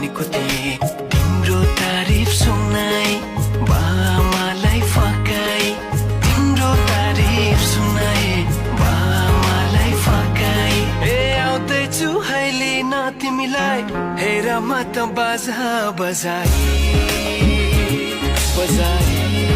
भनेको थिएँ तिम्रो तारिफ सुनाई बामालाई फकाई तिम्रो तारिफ सुनाए बामालाई फकाई ए आउँदैछु अहिले न तिमीलाई हेर म त बाजा बजाई बजाई